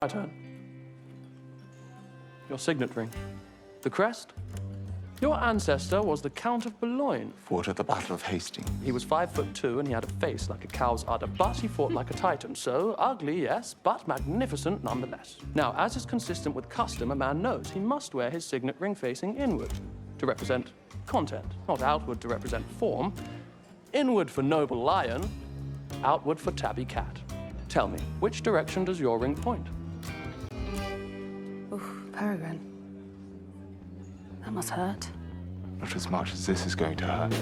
My turn. Your signet ring. The crest? Your ancestor was the Count of Boulogne. Fought at the Battle of Hastings. He was 5'2" and he had a face like a cow's udder, but he fought like a titan. So, ugly, yes, but magnificent nonetheless. Now, as is consistent with custom, a man knows he must wear his signet ring facing inward to represent content, not outward to represent form. Inward for noble lion, outward for tabby cat. Tell me, which direction does your ring point? Oof, Peregrine. That must hurt. Not as much as this is going to hurt.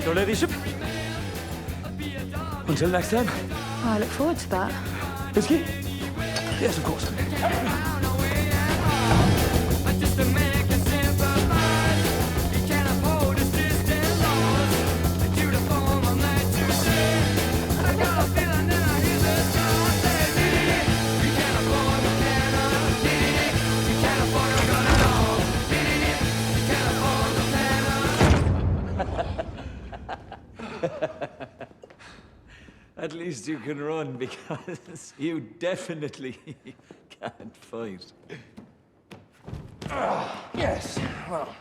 Your ladyship. Until next time. I look forward to that. Whiskey? Yes, of course. At least you can run, because you definitely can't fight. Yes, well,